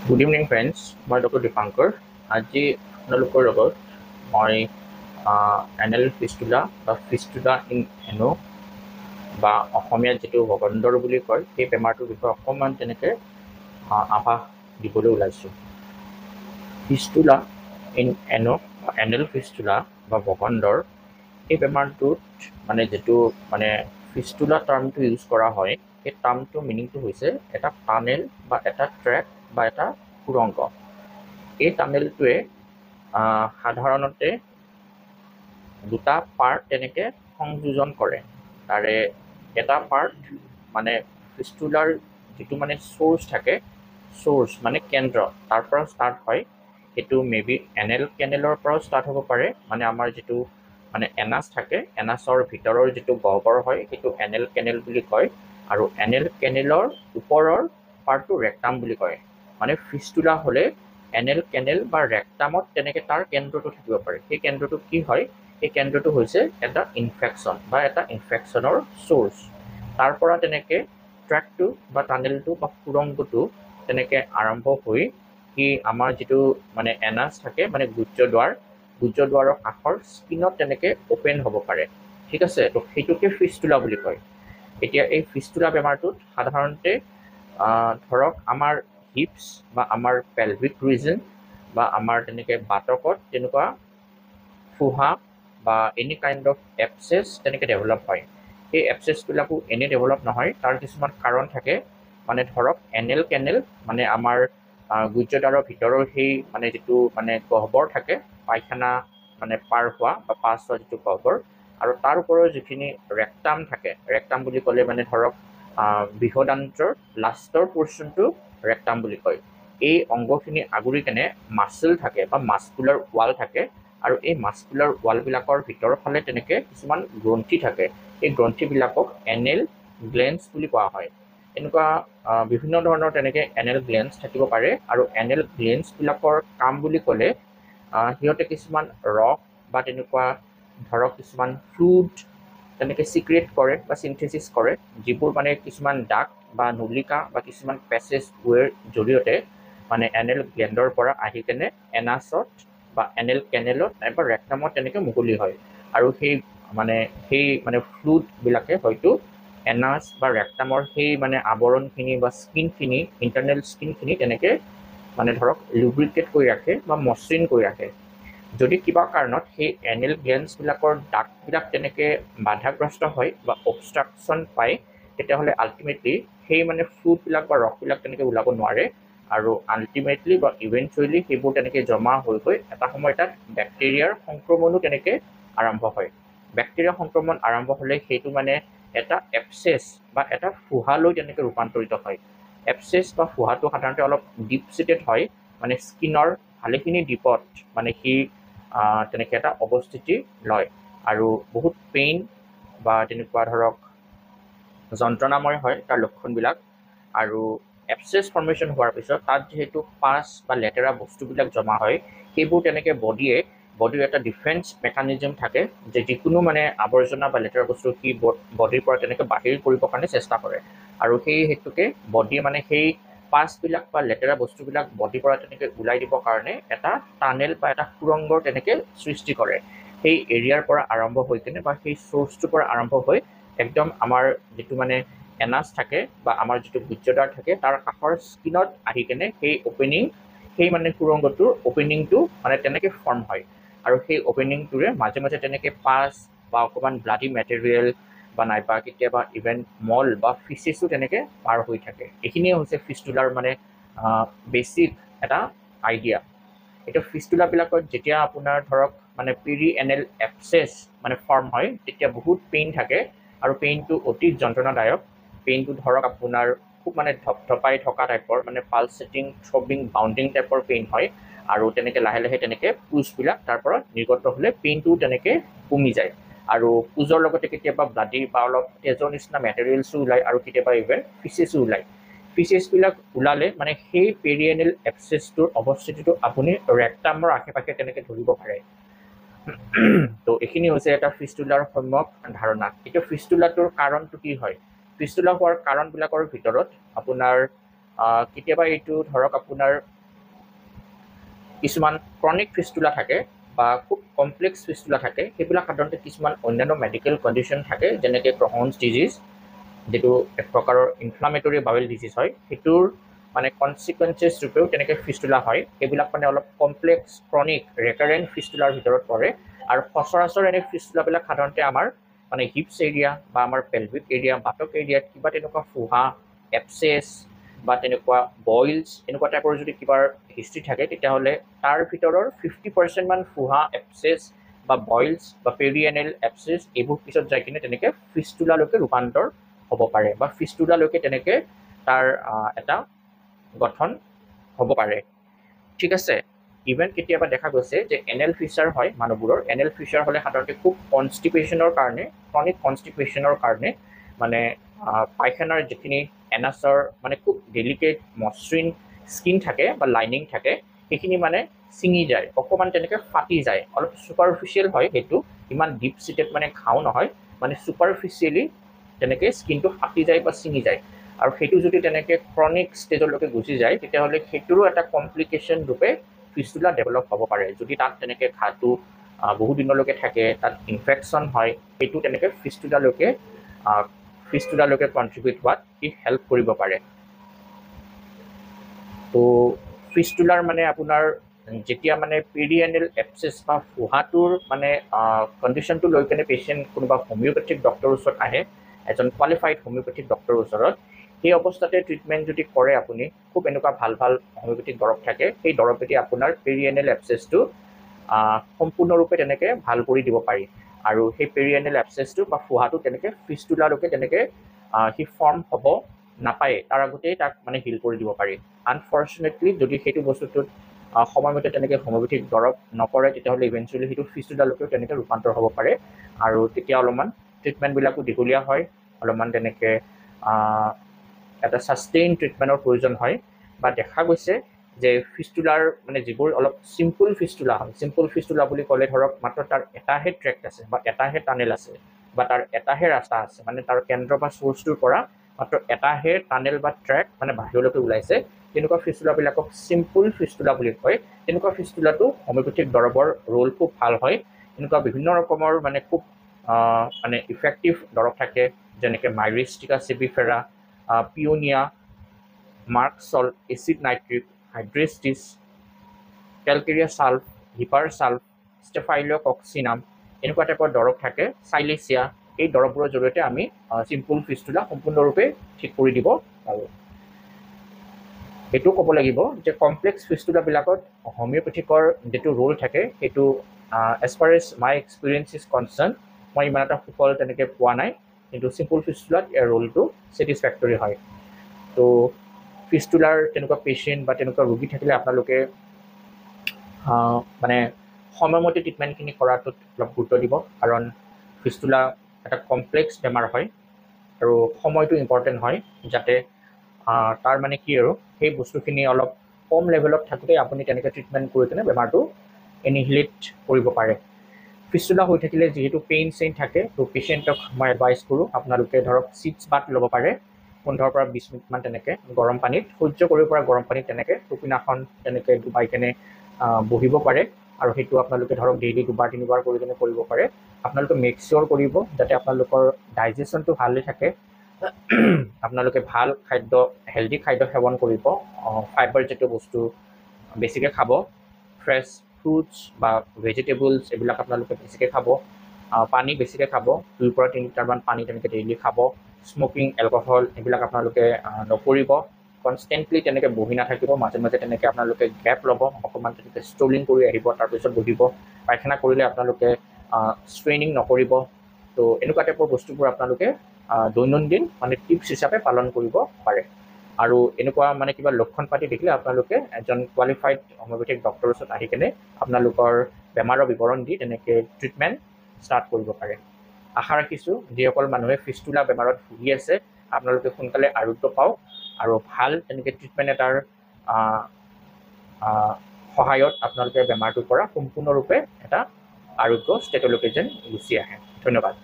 Good evening, friends. মই doctor Dipankar. আজি আপোনালোকৰ লগত মই এনেল ফিষ্টুলা বা ফিষ্টুলা ইন এনো বা অসমীয়াত যিটো ভগন্দৰ বুলি কয় সেই বেমাৰটোৰ বিষয়ে অকণমান তেনেকৈ আভাস দিবলৈ ওলাইছোঁ। ফিষ্টুলা ইন এনো বা এনেল ফিষ্টুলা বা ভগন্দৰ এই বেমাৰটোত মানে যিটো মানে ফিষ্টুলা টাৰ্মটো ইউজ কৰা হয় সেই টাৰ্মটো মিনিংটো হৈছে এটা টানেল বা এটা ট্ৰেক বা এটা সুৰংগ। এই টানেলটোৱে সাধাৰণতে দুটা পাৰ্ট তেনেকৈ সংযোজন কৰে। তাৰে এটা পাৰ্ট মানে ফিষ্টুলাৰ যিটো মানে চ'ৰ্চ থাকে, চ'ৰ্চ মানে কেন্দ্ৰ, তাৰ পৰা ষ্টাৰ্ট হয়। সেইটো মেবি এনেল কেনেলৰ পৰাও ষ্টাৰ্ট হ'ব পাৰে। মানে আমাৰ যিটো মানে এনাছ থাকে, এনাছৰ ভিতৰৰ যিটো গহ্বৰ হয় সেইটো এনেল কেনেল বুলি কয়। আৰু এনেল কেনেলৰ ওপৰৰ পাৰ্টটো ৰেক্টাম বুলি কয়। মানে ফিষ্টুলা হ'লে এনেল কেনেল বা ৰেক্টামত তেনেকৈ তাৰ কেন্দ্ৰটো থাকিব পাৰে। সেই কেন্দ্ৰটো কি হয়? সেই কেন্দ্ৰটো হৈছে এটা ইনফেকশ্যন বা এটা ইনফেকশ্যনৰ চ'ৰ্চ। তাৰ পৰা তেনেকৈ ট্ৰেকটো বা টানেলটো বা সুৰংগটো তেনেকৈ আৰম্ভ হৈ সি আমাৰ যিটো মানে এনাছ থাকে মানে গুহ্যদ্বাৰৰ কাষৰ স্কিনত তেনেকৈ অ'পেন হ'ব পাৰে। ঠিক আছে, তো সেইটোকে ফিষ্টুলা বুলি কয়। এতিয়া এই ফিষ্টুলা বেমাৰটোত সাধাৰণতে ধৰক আমাৰ হিপছ বা আমাৰ পেলভিক ৰিজন বা আমাৰ তেনেকৈ বাটকত তেনেকুৱা ফুহা বা এনি কাইণ্ড অফ এপচেছ তেনেকৈ ডেভেলপ হয়। সেই এপচেছবিলাকো এনেই ডেভেলপ নহয়, তাৰ কিছুমান কাৰণ থাকে। মানে ধৰক এনেল কেনেল মানে আমাৰ গুহ্যদ্বাৰৰ ভিতৰৰ সেই মানে যিটো মানে গহ্বৰ থাকে, পায়খানা মানে পাৰ হোৱা বা পাছ হোৱা যিটো গহ্বৰ, আৰু তাৰ ওপৰৰ যিখিনি ৰেক্টাম থাকে, ৰেক্টাম বুলি ক'লে মানে ধৰক বৃহদান্ত্ৰৰ লাষ্টৰ পৰ্চনটো ৰেক্টাম বুলি কয়। এই অংগখিনি আগুৰি কেনে মাচল থাকে বা মাস্কুলাৰ ৱাল থাকে, আৰু এই মাস্কুলাৰ ৱালবিলাকৰ ভিতৰৰ ফালে তেনেকৈ কিছুমান গ্ৰন্থি থাকে। এই গ্ৰন্থিবিলাকক এনেল গ্লেন্স বুলি কোৱা হয়। এনেকুৱা বিভিন্ন ধৰণৰ তেনেকৈ এনেল গ্লেন্স থাকিব পাৰে। আৰু এনেল গ্লেন্সবিলাকৰ কাম বুলি ক'লে সিহঁতে কিছুমান ৰস বা তেনেকুৱা ধৰক কিছুমান ফ্লুইড তেনেকৈ চিক্ৰেট কৰে বা চিন্থেচিছ কৰে, যিবোৰ মানে কিছুমান দাগ বা নলিকা বা কিছুমান পেছেজ ৱেৰ জৰিয়তে মানে এনেল গ্লেণ্ডৰ পৰা আহি কেনে এনাছত বা এনেল কেনেলত নাইবা ৰেক্টামত তেনেকৈ মুকলি হয়। আৰু সেই মানে ফ্লুইডবিলাকে হয়তো এনাছ বা ৰেক্টামৰ সেই মানে আৱৰণখিনি বা স্কিনখিনি, ইণ্টাৰনেল স্কিনখিনি তেনেকৈ মানে ধৰক লুব্ৰিকেট কৰি ৰাখে বা মসৃণ কৰি ৰাখে। যদি কিবা কাৰণত সেই এনেল গ্লেন্সবিলাকৰ দাগবিলাক তেনেকৈ বাধাগ্ৰস্ত হয় বা অবষ্ট্ৰাকশ্যন পায়, তেতিয়াহ'লে আল্টিমেটলি সেই মানে ফ্লুইডবিলাক বা ৰসবিলাক তেনেকৈ ওলাব নোৱাৰে। আৰু আল্টিমেটলি বা ইভেঞ্চুৱেলি সেইবোৰ তেনেকৈ জমা হৈ গৈ এটা সময় তাত বেক্টেৰিয়াৰ সংক্ৰমণো তেনেকৈ আৰম্ভ হয়। বেক্টেৰিয়া সংক্ৰমণ আৰম্ভ হ'লে সেইটো মানে এটা এপচেছ বা এটা ফুহালৈ তেনেকৈ ৰূপান্তৰিত হয়। এপচেছ বা ফুহাটো সাধাৰণতে অলপ ডিপ ছিটেড হয়, মানে স্কিনৰ ভালেখিনি ডিপত মানে সি তেনেকৈ এটা অৱস্থিতি লয়। আৰু বহুত পেইন বা তেনেকুৱা ধৰক যন্ত্ৰণাময় হয় তাৰ লক্ষণবিলাক। আৰু এপচেছ ফৰ্মেশ্যন হোৱাৰ পিছত তাত যিহেতু পাছ বা লেতেৰা বস্তুবিলাক জমা হয়, সেইবোৰ তেনেকৈ বডিৰ এটা ডিফেন্স মেকানিজম থাকে, যে যিকোনো মানে আৱৰ্জনা বা লেতেৰা বস্তু সি বডিৰ পৰা তেনেকৈ বাহিৰ কৰিবৰ কাৰণে চেষ্টা কৰে। আৰু সেই হেতুকে বডিয়ে মানে সেই পাছবিলাক বা লেতেৰা বস্তুবিলাক বডিৰ পৰা তেনেকৈ ওলাই দিবৰ কাৰণে এটা টানেল বা এটা সুৰংগৰ তেনেকৈ সৃষ্টি কৰে। সেই এৰিয়াৰ পৰা আৰম্ভ হৈ কেনে বা সেই চ'ৰ্চটোৰ পৰা আৰম্ভ হৈ একদম আমাৰ যিটো মানে এনাছ থাকে বা আমাৰ যিটো গুহ্যদ্বাৰ থাকে তাৰ কাষৰ স্কিনত আহি কেনে সেই মানে সুৰংগটোৰ অ'পেনিংটো মানে তেনেকৈ ফৰ্ম হয়। আৰু সেই অ'পেনিংটোৰে মাজে মাজে তেনেকৈ পাছ বা অকণমান ব্লাডি মেটেৰিয়েল বা নাইবা কেতিয়াবা ইভেন মল বা ফিচেছো তেনেকৈ পাৰ হৈ থাকে। এইখিনিয়ে হৈছে ফিষ্টুলাৰ মানে বেছিক এটা আইডিয়া। এতিয়া ফিষ্টুলাবিলাকত যেতিয়া আপোনাৰ ধৰক মানে পেৰি এনেল এপচেছ মানে ফৰ্ম হয়, তেতিয়া বহুত পেইন থাকে আৰু পেইনটো অতি যন্ত্ৰণাদায়ক। পেইনটো ধৰক আপোনাৰ খুব মানে ধপধপাই থকা টাইপৰ, মানে পালচেটিং, থ্ৰবিং, বাউণ্ডিং টাইপৰ পেইন হয়। আৰু তেনেকৈ লাহে লাহে তেনেকৈ পুজবিলাক তাৰ পৰা নিৰ্গত হ'লে পেইনটোও তেনেকৈ কমি যায়। আৰু পুজৰ লগতে কেতিয়াবা ব্লাডি বা অলপ তেজৰ নিচিনা মেটেৰিয়েলছো ওলায়, আৰু কেতিয়াবা ইভেন ফিচেছো ওলায়। ফিচেছবিলাক ওলালে মানে সেই পেৰিয়েনেল এপচেছটোৰ অৱস্থিতিটো আপুনি ৰেক্টামৰ আশে পাশে তেনেকৈ ধৰিব পাৰে। তো এইখিনি হৈছে এটা ফিষ্টুলাৰ সম্যক ধাৰণা। এতিয়া ফিষ্টুলাটোৰ কাৰণটো কি হয়? ফিষ্টুলা হোৱাৰ কাৰণবিলাকৰ ভিতৰত আপোনাৰ কেতিয়াবা এইটো ধৰক আপোনাৰ কিছুমান ক্ৰনিক ফিষ্টুলা থাকে বা খুব কমপ্লেক্স ফিষ্টুলা থাকে, সেইবিলাক সাধাৰণতে কিছুমান অন্যান্য মেডিকেল কণ্ডিশ্যন থাকে, যেনেকৈ ক্ৰহনছ ডিজিজ, যেটো এক প্ৰকাৰৰ ইনফ্লামেটৰী বাৱেল ডিজিজ হয়, সেইটোৰ মানে কনচিকুৱেঞ্চেছ ৰূপেও তেনেকৈ ফিষ্টুলা হয়। এইবিলাক মানে অলপ কমপ্লেক্স ক্ৰনিক ৰেকাৰেণ্ট ফিষ্টুলাৰ ভিতৰত পৰে। আৰু সচৰাচৰ এনে ফিষ্টুলাবিলাক সাধাৰণতে আমাৰ মানে হিপছ এৰিয়া বা আমাৰ পেলভিক এৰিয়া, বাটক এৰিয়াত কিবা তেনেকুৱা ফুহা, এপচেছ বা তেনেকুৱা বইলছ এনেকুৱা টাইপৰ যদি কিবা হিষ্ট্ৰী থাকে, তেতিয়াহ'লে তাৰ ভিতৰৰ 50% মান ফুহা, এপচেছ বা বইলছ বা পেৰিএনেল এপচেছ এইবোৰ পিছত যাই কিনে তেনেকৈ ফিষ্টুলালৈকে ৰূপান্তৰ হ'ব পাৰে বা ফিষ্টুলালৈকে তেনেকৈ তাৰ এটা গঠন হ'ব পাৰে। ঠিক আছে, ইভেন কেতিয়াবা দেখা গৈছে যে এনেল ফিচাৰ হয় মানুহবোৰৰ। এনেল ফিচাৰ হ'লে সাধাৰণতে খুব কনষ্টিপেশ্যনৰ কাৰণে, ক্ৰনিক কনষ্টিপেশ্যনৰ কাৰণে মানে পায়খানাৰ যিখিনি এনাছৰ মানে খুব ডেলিকেট মসৃণ স্কিন থাকে বা লাইনিং থাকে, সেইখিনি মানে ছিঙি যায়, অকণমান তেনেকৈ ফাটি যায়। অলপ ছুপাৰফিচিয়েল হয় সেইটো, ইমান ডিপ চিটেড মানে ঘাও নহয়, মানে ছুপাৰফিচিয়েলি তেনেকৈ স্কিনটো ফাটি যায় বা ছিঙি যায়। আৰু সেইটো যদি তেনেকৈ ক্ৰনিক ষ্টেজলৈকে গুচি যায়, তেতিয়াহ'লে সেইটোৰো এটা কমপ্লিকেশ্যন ৰূপে ফিষ্টুলা ডেভেলপ হ'ব পাৰে। যদি তাত তেনেকৈ ঘাঁটো বহু দিনলৈকে থাকে, তাত ইনফেকশ্যন হয়, সেইটো তেনেকৈ ফিষ্টুলালৈকে কণ্ট্ৰিবিউট হোৱাত ই হেল্প কৰিব পাৰে। তো ফিষ্টুলাৰ মানে আপোনাৰ যেতিয়া মানে পেৰিএনেল এপচেছ বা ফুহাটোৰ মানে কণ্ডিশ্যনটো লৈ কেনে পেচেণ্ট কোনোবা হোমিঅ'পেথিক ডক্টৰৰ ওচৰত আহে, এজন কোৱালিফাইড হোমিঅ'পেথিক ডক্টৰৰ ওচৰত, সেই অৱস্থাতে ট্ৰিটমেণ্ট যদি কৰে আপুনি, খুব এনেকুৱা ভাল ভাল হোমিঅ'পেথিক দৰৱ থাকে, সেই দৰৱেদি আপোনাৰ পেৰিএনেল এপচেছটো সম্পূৰ্ণৰূপে তেনেকৈ ভাল কৰি দিব পাৰি। আৰু সেই পেৰিএনেল এপচেছটো বা ফুহাটো তেনেকৈ ফিষ্টুলালৈকে তেনেকৈ সি ফৰ্ম হ'ব নাপায়, তাৰ আগতেই তাক মানে হিল কৰি দিব পাৰি। আনফৰ্চুনেটলি যদি সেইটো বস্তুটোত সময়মতে তেনেকৈ হোমিঅ'পেথিক দৰৱ নকৰে, তেতিয়াহ'লে ইভেঞ্চুৱেলি সেইটো ফিষ্টুলালৈকেও তেনেকৈ ৰূপান্তৰ হ'ব পাৰে। আৰু তেতিয়া অলপমান ট্ৰিটমেণ্টবিলাকো দীঘলীয়া হয়, অলপমান তেনেকৈ এটা ছাষ্টেইন ট্ৰিটমেণ্টৰ প্ৰয়োজন হয়। বা দেখা গৈছে যে ফিষ্টুলাৰ মানে যিবোৰ অলপ চিম্পুল ফিষ্টুলা হয়, চিম্পুল ফিষ্টুলা বুলি ক'লে ধৰক মাত্ৰ তাৰ এটাহে ট্ৰেক্ট আছে বা এটাহে টানেল আছে বা তাৰ এটাহে ৰাস্তা আছে, মানে তাৰ কেন্দ্ৰ বা চ'ৰ্চটোৰ পৰা মাত্ৰ এটাহে টানেল বা ট্ৰেক মানে বাহিৰলৈকে ওলাইছে, তেনেকুৱা ফিষ্টুলাবিলাকক চিম্পুল ফিষ্টুলা বুলি কয়। তেনেকুৱা ফিষ্টুলাটো হোমিঅ'পেথিক দৰৱৰ ৰোল খুব ভাল হয়। এনেকুৱা বিভিন্ন ৰকমৰ মানে খুব মানে ইফেক্টিভ দৰৱ থাকে, যেনেকৈ মাইৰিষ্টিকা চিবিফেৰা, পিঅ'নিয়া, মাৰ্কছল, এচিড নাইট্ৰিক, হাইড্ৰেষ্টিছ, কেলকেৰিয়া ছাল্ফ, হিপাৰ ছাল্ফ, ষ্টেফাইলকক্সিনাম, এনেকুৱা টাইপৰ দৰৱ থাকে, চাইলেচিয়া। এই দৰৱবোৰৰ জৰিয়তে আমি চিম্পুল ফিষ্টুলা সম্পূৰ্ণৰূপে ঠিক কৰি দিব পাৰোঁ। এইটো ক'ব লাগিব যে কমপ্লেক্স ফিষ্টুলাবিলাকত হোমিঅ'পেথিকৰ যিটো ৰোল থাকে, সেইটো as far as my experience is concerned, মই ইমান এটা সুফল তেনেকৈ পোৱা নাই, কিন্তু চিম্পুল ফিষ্টুলাত ইয়াৰ ৰোলটো ছেটিছফেক্টৰী হয়। তো ফিষ্টুলাৰ তেনেকুৱা পেচেণ্ট বা তেনেকুৱা ৰোগী থাকিলে আপোনালোকে মানে সময়মতে ট্ৰিটমেণ্টখিনি কৰাটোত অলপ গুৰুত্ব দিব, কাৰণ ফিষ্টুলা এটা কমপ্লেক্স বেমাৰ হয় আৰু সময়টো ইম্পৰ্টেণ্ট হয়, যাতে তাৰ মানে কি আৰু সেই বস্তুখিনি অলপ কম লেভেলত থাকোঁতে আপুনি তেনেকৈ ট্ৰিটমেণ্ট কৰি কিনে বেমাৰটো এনিহিলেট কৰিব পাৰে। ফিষ্টুলা হৈ থাকিলে যিহেতু পেইন চেইন থাকে, তো পেচেণ্টক মই এডভাইচ কৰোঁ আপোনালোকে ধৰক চিটছ বাথ ল'ব পাৰে 15 পৰা 20 মিনিটমান তেনেকৈ গৰম পানীত, সহ্য কৰিব পৰা গৰম পানীত তেনেকৈ টুপিনাখন তেনেকৈ ডুবাই কেনে বহিব পাৰে। আৰু সেইটো আপোনালোকে ধৰক ডেইলি 2-3 বাৰ কৰি কেনে কৰিব পাৰে। আপোনালোকে মেক চিয়'ৰ কৰিব যাতে আপোনালোকৰ ডাইজেশ্যনটো ভালে থাকে, আপোনালোকে ভাল খাদ্য, হেল্ডি খাদ্য সেৱন কৰিব, ফাইবাৰজাতীয় বস্তু বেছিকৈ খাব, ফ্ৰেছ ফ্ৰুটছ বা ভেজিটেবলছ এইবিলাক আপোনালোকে বেছিকৈ খাব, পানী বেছিকৈ খাব, 2 পৰা 3 লিটাৰমান পানী তেনেকৈ ডেইলি খাব, স্মকিং, এলকহল এইবিলাক আপোনালোকে নকৰিব, কনষ্টেণ্টলি তেনেকৈ বহি নাথাকিব, মাজে মাজে তেনেকৈ আপোনালোকে গেপ ল'ব, অকণমান তেনেকৈ ষ্ট্ৰলিং কৰি আহিব, তাৰপিছত বহিব, পায়খানা কৰিলে আপোনালোকে ষ্ট্ৰেইনিং নকৰিব। তো এনেকুৱা টাইপৰ বস্তুবোৰ আপোনালোকে দৈনন্দিন মানে টিপছ হিচাপে পালন কৰিব পাৰে। আৰু এনেকুৱা মানে কিবা লক্ষণ পাতি দেখিলে আপোনালোকে এজন কোৱালিফাইড হোমিঅ'পেথিক ডক্টৰৰ ওচৰত আহি কেনে আপোনালোকৰ বেমাৰৰ বিৱৰণ দি তেনেকৈ ট্ৰিটমেণ্ট ষ্টাৰ্ট কৰিব পাৰে। আশা ৰাখিছোঁ যিসকল মানুহে ফিষ্টুলা বেমাৰত ভুগি আছে, আপোনালোকে সোনকালে আৰোগ্য পাওক আৰু ভাল তেনেকৈ ট্ৰিটমেণ্ট এটাৰ সহায়ত আপোনালোকে বেমাৰটোৰ পৰা সম্পূৰ্ণৰূপে এটা আৰোগ্য ষ্টেটলৈকে যেন গুচি আহে। ধন্যবাদ।